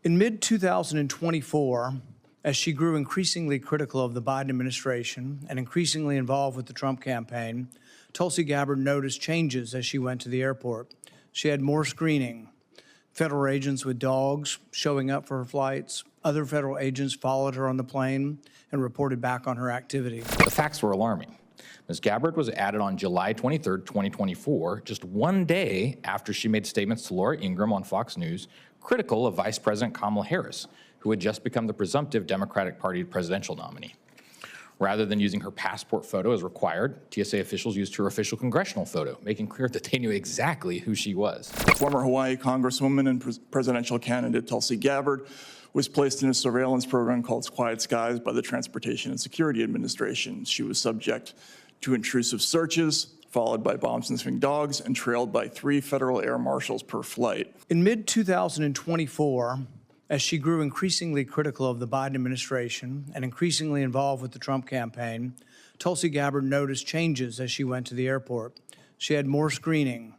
In mid-2024, as she grew increasingly critical of the Biden administration and increasingly involved with the Trump campaign, Tulsi Gabbard noticed changes as she went to the airport. She had more screening, federal agents with dogs showing up for her flights. Other federal agents followed her on the plane and reported back on her activity. The facts were alarming. Ms. Gabbard was added on July 23, 2024, just one day after she made statements to Laura Ingraham on Fox News critical of Vice President Kamala Harris, who had just become the presumptive Democratic Party presidential nominee. Rather than using her passport photo as required, TSA officials used her official congressional photo, making clear that they knew exactly who she was. Former Hawaii Congresswoman and presidential candidate Tulsi Gabbard was placed in a surveillance program called Quiet Skies by the Transportation and Security Administration. She was subject to intrusive searches, followed by bomb-sniffing dogs, and trailed by 3 federal air marshals per flight. In mid-2024, as she grew increasingly critical of the Biden administration and increasingly involved with the Trump campaign, Tulsi Gabbard noticed changes as she went to the airport. She had more screening,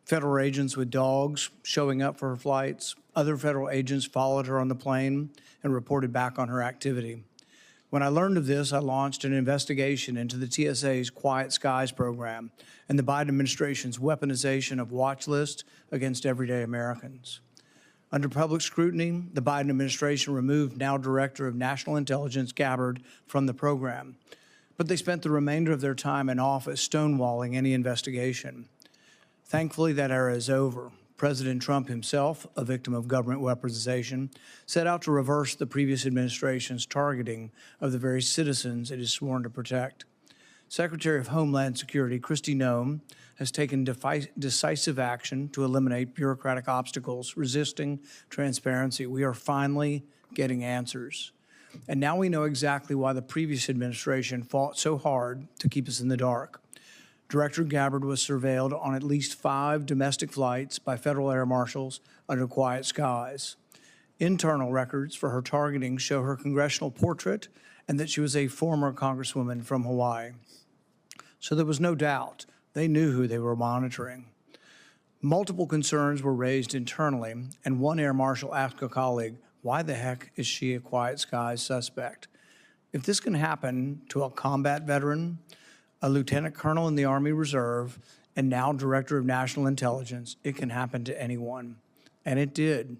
federal agents with dogs showing up for her flights. Other federal agents followed her on the plane and reported back on her activity. When I learned of this, I launched an investigation into the TSA's Quiet Skies program and the Biden administration's weaponization of watch lists against everyday Americans. Under public scrutiny, the Biden administration removed now Director of National Intelligence Gabbard from the program, but they spent the remainder of their time in office stonewalling any investigation. Thankfully, that era is over. President Trump himself, a victim of government weaponization, set out to reverse the previous administration's targeting of the very citizens it is sworn to protect. Secretary of Homeland Security Kristi Noem has taken decisive action to eliminate bureaucratic obstacles resisting transparency. We are finally getting answers. And now we know exactly why the previous administration fought so hard to keep us in the dark. Director Gabbard was surveilled on at least 5 domestic flights by federal air marshals under Quiet Skies. Internal records for her targeting show her congressional portrait and that she was a former Congresswoman from Hawaii. So there was no doubt they knew who they were monitoring. Multiple concerns were raised internally, and one air marshal asked a colleague, "Why the heck is she a Quiet Skies suspect?" If this can happen to a combat veteran, a lieutenant colonel in the Army Reserve, and now Director of National Intelligence, it can happen to anyone. And it did.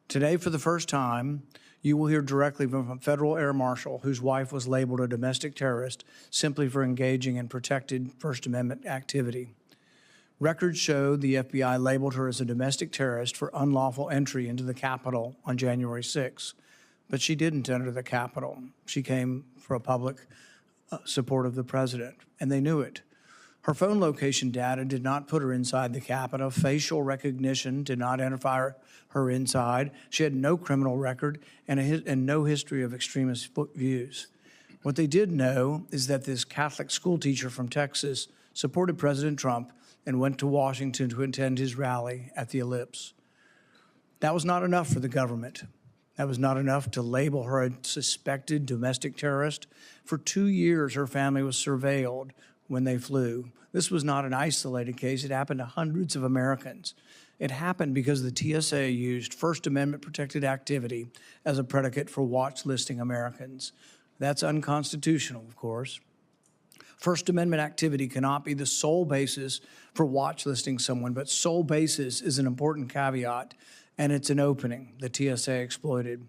Today, for the first time, you will hear directly from a federal air marshal whose wife was labeled a domestic terrorist simply for engaging in protected First Amendment activity. Records show the FBI labeled her as a domestic terrorist for unlawful entry into the Capitol on January 6. But she didn't enter the Capitol. She came for a public support of the president, and they knew it. Her phone location data did not put her inside the Capitol. Facial recognition did not identify her inside. She had no criminal record and no history of extremist views. What they did know is that this Catholic school teacher from Texas supported President Trump and went to Washington to attend his rally at the Erupts. That was not enough for the government. That was not enough to label her a suspected domestic terrorist. For 2 years, her family was surveilled when they flew. This was not an isolated case. It happened to hundreds of Americans. It happened because the TSA used First Amendment protected activity as a predicate for watch listing Americans. That's unconstitutional, of course. First Amendment activity cannot be the sole basis for watch listing someone, but sole basis is an important caveat, and it's an opening the TSA exploited.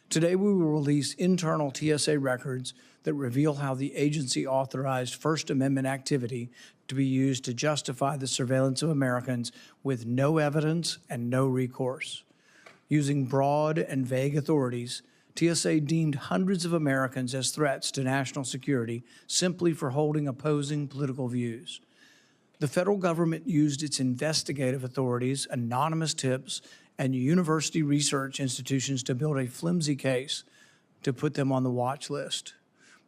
Today, we will release internal TSA records that reveal how the agency authorized First Amendment activity to be used to justify the surveillance of Americans with no evidence and no recourse. Using broad and vague authorities, TSA deemed hundreds of Americans as threats to national security simply for holding opposing political views. The federal government used its investigative authorities, anonymous tips, and university research institutions to build a flimsy case to put them on the watch list.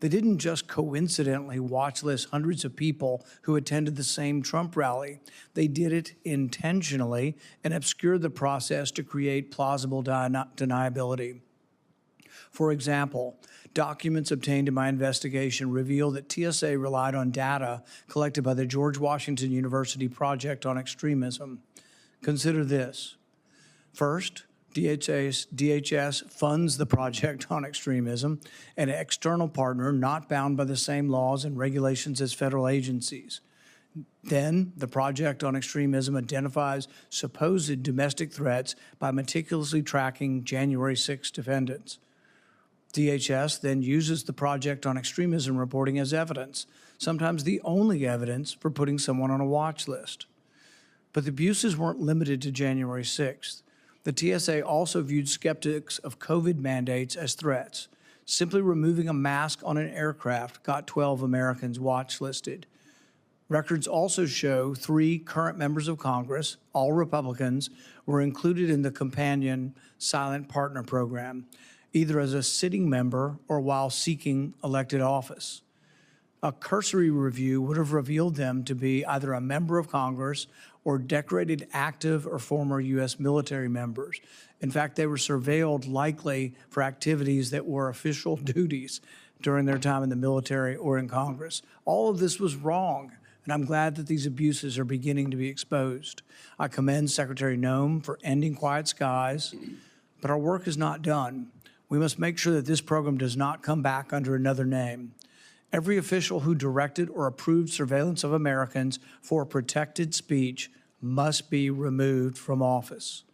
They didn't just coincidentally watch list hundreds of people who attended the same Trump rally. They did it intentionally and obscured the process to create plausible deniability. For example, documents obtained in my investigation reveal that TSA relied on data collected by the George Washington University Project on Extremism. Consider this. First, DHS funds the Project on Extremism, an external partner not bound by the same laws and regulations as federal agencies. Then, the Project on Extremism identifies supposed domestic threats by meticulously tracking January 6 defendants. DHS then uses the Project on Extremism reporting as evidence, sometimes the only evidence for putting someone on a watch list. But the abuses weren't limited to January 6th. The TSA also viewed skeptics of COVID mandates as threats. Simply removing a mask on an aircraft got 12 Americans watch listed. Records also show 3 current members of Congress, all Republicans, were included in the companion Silent Partner program, either as a sitting member or while seeking elected office. A cursory review would have revealed them to be either a member of Congress or decorated active or former U.S. military members. In fact, they were surveilled likely for activities that were official duties during their time in the military or in Congress. All of this was wrong, and I'm glad that these abuses are beginning to be exposed. I commend Secretary Noem for ending Quiet Skies, but our work is not done. We must make sure that this program does not come back under another name. Every official who directed or approved surveillance of Americans for protected speech must be removed from office.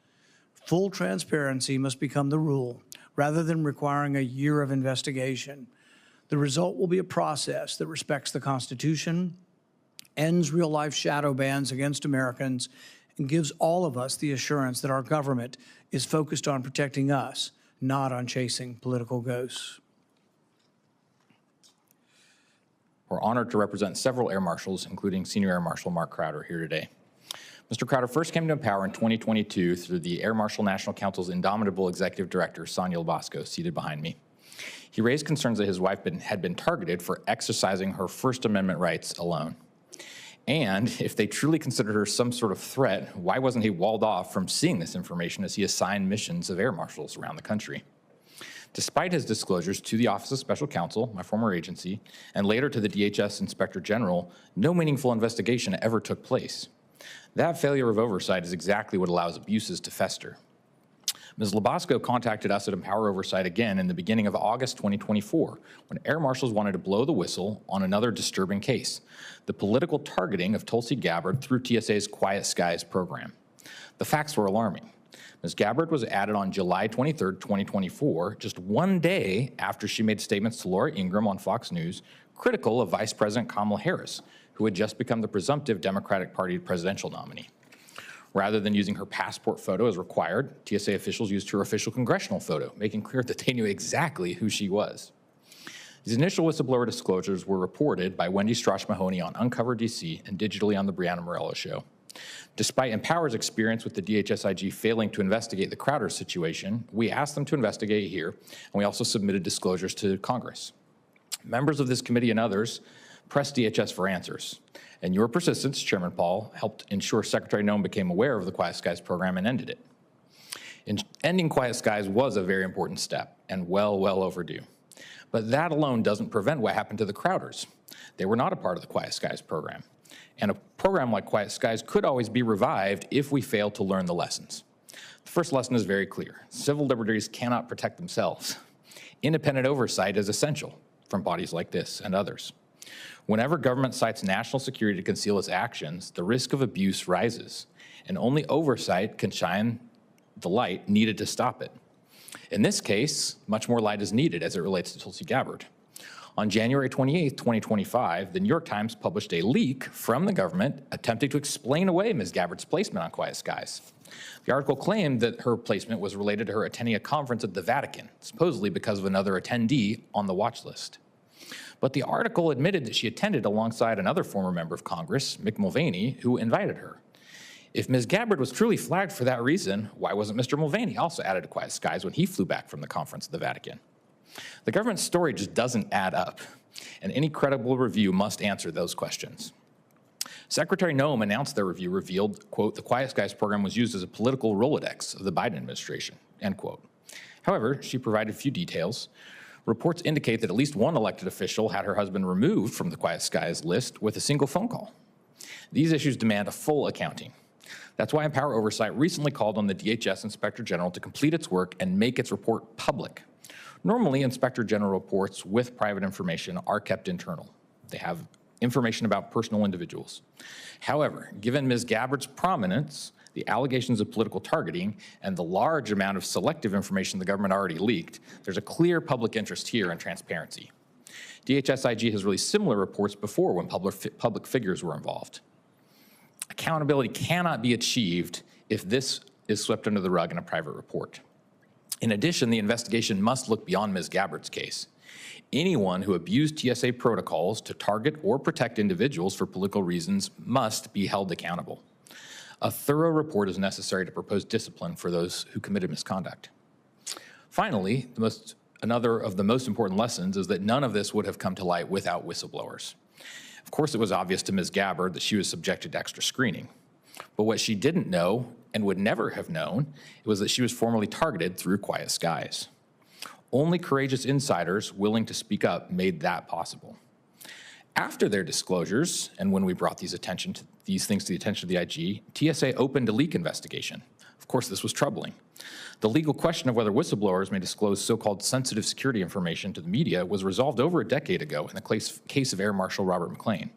Full transparency must become the rule, rather than requiring a year of investigation. The result will be a process that respects the Constitution, ends real-life shadow bans against Americans, and gives all of us the assurance that our government is focused on protecting us, not on chasing political ghosts. We're honored to represent several air marshals, including Senior Air Marshal Mark Crowder, here today. Mr. Crowder first came to power in 2022 through the Air Marshal National Council's indomitable executive director, Sonia Labasco, seated behind me. He raised concerns that his wife had been targeted for exercising her First Amendment rights alone. And if they truly considered her some sort of threat, why wasn't he walled off from seeing this information as he assigned missions of air marshals around the country? Despite his disclosures to the Office of Special Counsel, my former agency, and later to the DHS Inspector General, no meaningful investigation ever took place. That failure of oversight is exactly what allows abuses to fester. Ms. Labasco contacted us at Empower Oversight again in the beginning of August 2024, when air marshals wanted to blow the whistle on another disturbing case, the political targeting of Tulsi Gabbard through TSA's Quiet Skies program. The facts were alarming. Ms. Gabbard was added on July 23, 2024, just one day after she made statements to Laura Ingraham on Fox News critical of Vice President Kamala Harris, who had just become the presumptive Democratic Party presidential nominee. Rather than using her passport photo as required, TSA officials used her official congressional photo, making clear that they knew exactly who she was. These initial whistleblower disclosures were reported by Wendy Strauch-Mahoney on Uncover DC and digitally on The Brianna Morello Show. Despite Empower's experience with the DHS IG failing to investigate the Crowder situation, we asked them to investigate here, and we also submitted disclosures to Congress. Members of this committee and others pressed DHS for answers, and your persistence, Chairman Paul, helped ensure Secretary Noem became aware of the Quiet Skies program and ended it. Ending Quiet Skies was a very important step, and well overdue. But that alone doesn't prevent what happened to the Crowders. They were not a part of the Quiet Skies program. And a program like Quiet Skies could always be revived if we fail to learn the lessons. The first lesson is very clear. Civil liberties cannot protect themselves. Independent oversight is essential from bodies like this and others. Whenever government cites national security to conceal its actions, the risk of abuse rises, and only oversight can shine the light needed to stop it. In this case, much more light is needed as it relates to Tulsi Gabbard. On January 28, 2025, the New York Times published a leak from the government attempting to explain away Ms. Gabbard's placement on Quiet Skies. The article claimed that her placement was related to her attending a conference at the Vatican, supposedly because of another attendee on the watch list. But the article admitted that she attended alongside another former member of Congress, Mick Mulvaney, who invited her. If Ms. Gabbard was truly flagged for that reason, why wasn't Mr. Mulvaney also added to Quiet Skies when he flew back from the conference at the Vatican? The government's story just doesn't add up, and any credible review must answer those questions. Secretary Noem announced their review revealed, quote, the Quiet Skies program was used as a political Rolodex of the Biden administration, end quote. However, she provided few details. Reports indicate that at least one elected official had her husband removed from the Quiet Skies list with a single phone call. These issues demand a full accounting. That's why Empower Oversight recently called on the DHS Inspector General to complete its work and make its report public. Normally, Inspector General reports with private information are kept internal. They have information about personal individuals. However, given Ms. Gabbard's prominence, the allegations of political targeting, and the large amount of selective information the government already leaked, there's a clear public interest here in transparency. DHS IG has released similar reports before when public figures were involved. Accountability cannot be achieved if this is swept under the rug in a private report. In addition, the investigation must look beyond Ms. Gabbard's case. Anyone who abused TSA protocols to target or protect individuals for political reasons must be held accountable. A thorough report is necessary to propose discipline for those who committed misconduct. Finally, another of the most important lessons is that none of this would have come to light without whistleblowers. Of course, it was obvious to Ms. Gabbard that she was subjected to extra screening. But what she didn't know and would never have known was that she was formally targeted through quiet skies. Only courageous insiders willing to speak up made that possible. After their disclosures, and when we brought these things to the attention of the IG, TSA opened a leak investigation. Of course, this was troubling. The legal question of whether whistleblowers may disclose so-called sensitive security information to the media was resolved over a decade ago in the case of Air Marshal Robert McLean.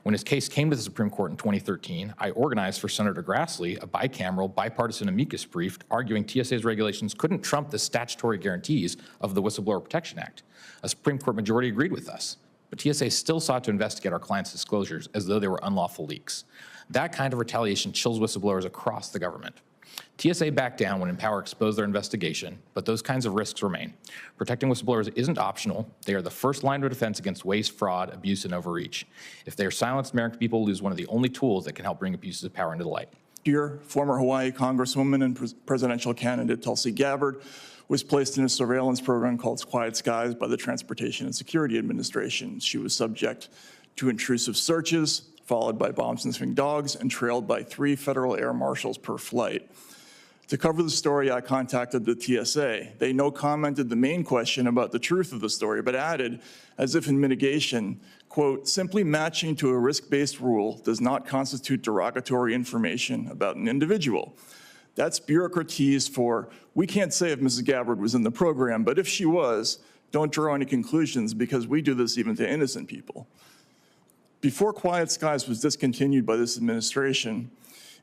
When his case came to the Supreme Court in 2013, I organized for Senator Grassley a bicameral, bipartisan amicus brief arguing TSA's regulations couldn't trump the statutory guarantees of the Whistleblower Protection Act. A Supreme Court majority agreed with us, but TSA still sought to investigate our clients' disclosures as though they were unlawful leaks. That kind of retaliation chills whistleblowers across the government. TSA backed down when Empower exposed their investigation, but those kinds of risks remain. Protecting whistleblowers isn't optional. They are the first line of defense against waste, fraud, abuse, and overreach. If they are silenced, American people lose one of the only tools that can help bring abuses of power into the light. Here, former Hawaii Congresswoman and presidential candidate Tulsi Gabbard was placed in a surveillance program called Quiet Skies by the Transportation and Security Administration. She was subject to intrusive searches, followed by bomb-sniffing dogs, and trailed by 3 federal air marshals per flight. To cover the story, I contacted the TSA. They no-commented the main question about the truth of the story, but added, as if in mitigation, quote, simply matching to a risk-based rule does not constitute derogatory information about an individual. That's bureaucratese for, we can't say if Mrs. Gabbard was in the program, but if she was, don't draw any conclusions because we do this even to innocent people. Before Quiet Skies was discontinued by this administration,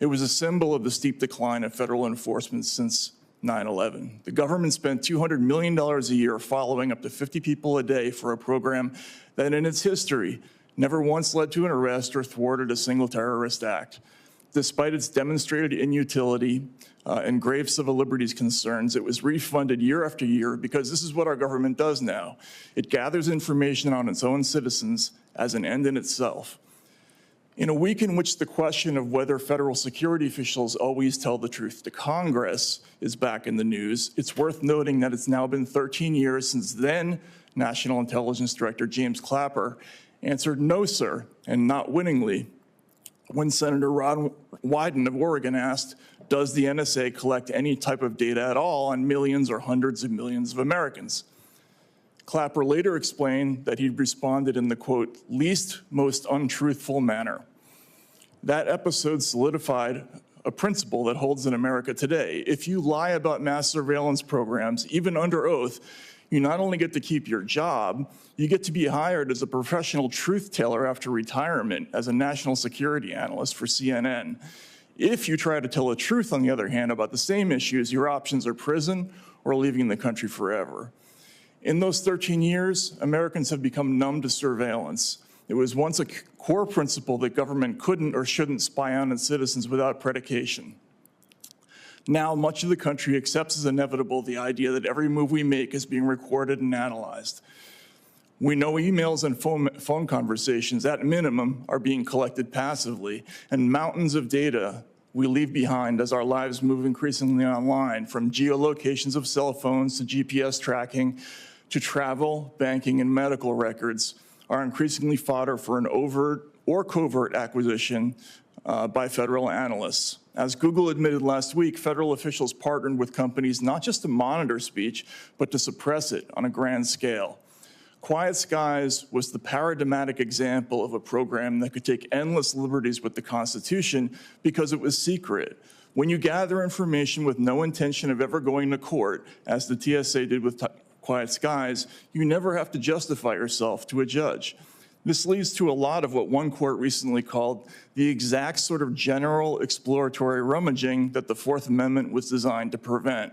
it was a symbol of the steep decline of federal enforcement since 9/11. The government spent $200 million a year following up to 50 people a day for a program that in its history never once led to an arrest or thwarted a single terrorist act. Despite its demonstrated inutility and grave civil liberties concerns, it was refunded year after year because this is what our government does now. It gathers information on its own citizens as an end in itself. In a week in which the question of whether federal security officials always tell the truth to Congress is back in the news, it's worth noting that it's now been 13 years since then National Intelligence Director James Clapper answered no, sir, and not winningly, when Senator Ron Wyden of Oregon asked, does the NSA collect any type of data at all on millions or hundreds of millions of Americans? Clapper later explained that he'd responded in the, quote, least most untruthful manner. That episode solidified a principle that holds in America today. If you lie about mass surveillance programs, even under oath, you not only get to keep your job, you get to be hired as a professional truth teller after retirement as a national security analyst for CNN. If you try to tell the truth, on the other hand, about the same issues, your options are prison or leaving the country forever. In those 13 years, Americans have become numb to surveillance. It was once a core principle that government couldn't or shouldn't spy on its citizens without predication. Now, much of the country accepts as inevitable the idea that every move we make is being recorded and analyzed. We know emails and phone conversations, at minimum, are being collected passively, and mountains of data we leave behind as our lives move increasingly online, from geolocations of cell phones to GPS tracking to travel, banking, and medical records, are increasingly fodder for an overt or covert acquisition by federal analysts. As Google admitted last week, federal officials partnered with companies not just to monitor speech, but to suppress it on a grand scale. Quiet Skies was the paradigmatic example of a program that could take endless liberties with the Constitution because it was secret. When you gather information with no intention of ever going to court, as the TSA did with Quiet Skies, you never have to justify yourself to a judge. This leads to a lot of what one court recently called the exact sort of general exploratory rummaging that the Fourth Amendment was designed to prevent.